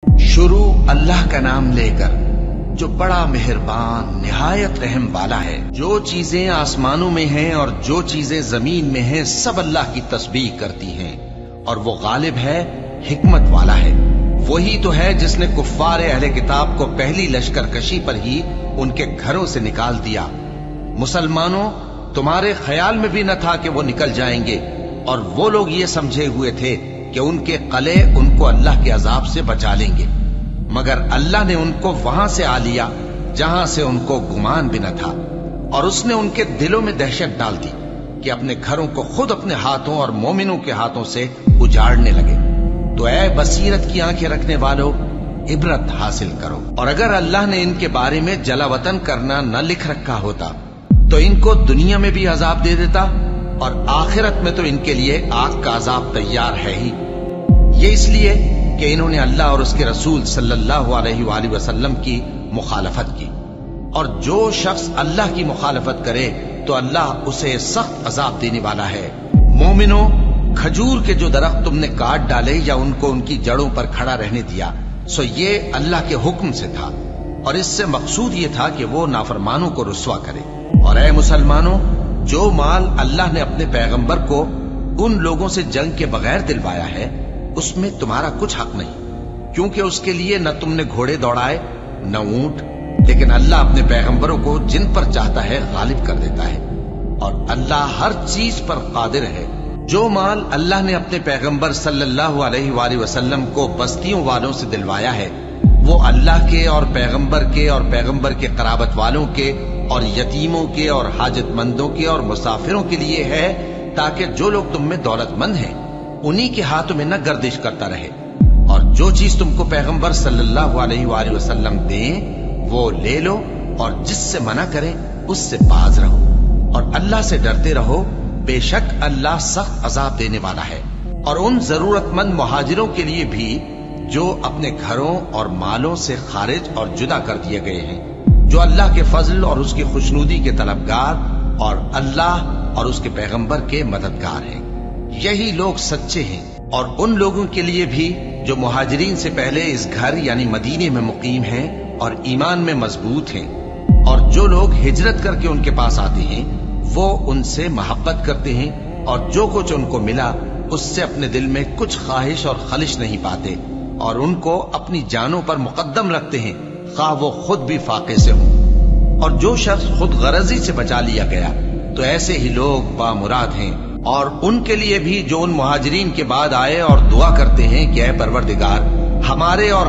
शुरू अल्लाह का नाम लेकर जो बड़ा मेहरबान निहायत रहम वाला है। जो चीजें आसमानों में हैं और जो चीजें जमीन में हैं सब अल्लाह की तस्बीह करती हैं और वो गालिब है, हिकमत वाला है। वही तो है जिसने कुफ्फार अहले किताब को पहली लश्करकशी पर ही उनके घरों से निकाल दिया। मुसलमानों, तुम्हारे ख्याल में भी न था कि वो निकल जाएंगे और वो लोग ये समझे हुए थे कि उनके कले उनको अल्लाह के अजाब से बचा लेंगे, मगर अल्लाह ने उनको वहां से आ लिया जहां से उनको गुमान भी न था, और उसने उनके दिलों में दहशत डाल दी कि अपने घरों को खुद अपने हाथों और मोमिनों के हाथों से उजाड़ने लगे। तो ऐ बसीरत की आंखें रखने वालों, इबरत हासिल करो। और अगर अल्लाह ने इनके बारे में जलावतन करना न लिख रखा होता तो इनको दुनिया में भी अजाब दे देता और आखिरत में तो इनके लिए आग का अजाब तैयार है ही। ये इसलिए कि इन्होंने अल्लाह और उसके रसूल सल्लल्लाहु अलैहि वसल्लम की मुखालफत की, और जो शख्स अल्लाह की मुखालफत करे तो अल्लाह उसे सख्त अजाब देने वाला है। मोमिनो, खजूर के जो दरख्त तुमने काट डाले या उनको उनकी जड़ों पर खड़ा रहने दिया, सो ये अल्लाह के हुक्म से था और इससे मकसूद ये था कि वो नाफरमानों को रुस्वा करे। और ऐ मुसलमानों, जो माल अल्लाह ने अपने पैगंबर को उन लोगों से जंग के बगैर दिलवाया है उसमें तुम्हारा कुछ हक नहीं, क्योंकि उसके लिए न तुमने घोड़े दौड़ाए न ऊंट, लेकिन अल्लाह अपने पैगंबरों को जिन पर चाहता है गालिब कर देता है और अल्लाह हर चीज पर कादिर है। जो माल अल्लाह ने अपने पैगंबर सल्लल्लाहु अलैहि वसल्लम को बस्तियों वालों से दिलवाया है वो अल्लाह के और पैगंबर के कराबत वालों के और यतीमों के और हाजतमंदों के और मुसाफिरों के लिए है, ताकि जो लोग तुम में दौलतमंद हैं उन्हीं के हाथों में न गर्दिश करता रहे, और जो चीज तुमको पैगंबर सल्लल्लाहु अलैहि वसल्लम दें वो ले लो, और जिससे मना करें उससे बाज रहो और अल्लाह से डरते रहो, बेशक अल्लाह सख्त अजाब देने वाला है। और उन जरूरतमंद मुहाजिरों के लिए भी जो अपने घरों और मालों से खारिज और जुदा कर दिए गए हैं, जो अल्लाह के फजल और उसकी खुशनुदी के तलबगार और अल्लाह और उसके पैगंबर के मददगार हैं। यही लोग सच्चे हैं। और उन लोगों के लिए भी जो मुहाजिरीन से पहले इस घर यानी मदीने में मुकीम हैं और ईमान में मजबूत हैं, और जो लोग हिजरत करके उनके पास आते हैं वो उनसे मोहब्बत करते हैं और जो कुछ उनको मिला उससे अपने दिल में कुछ ख्वाहिश और खलिश नहीं पाते, और उनको अपनी जानों पर मुकद्दम रखते हैं, खा वो खुद भी फाके से हों। और जो शख्स खुद गरजी से बचा लिया गया तो ऐसे ही लोग बामुराद हैं। और उनके लिए भी जो उन मुहाजिरीन के बाद आए और दुआ करते हैं कि ऐ परवरदिगार, हमारे और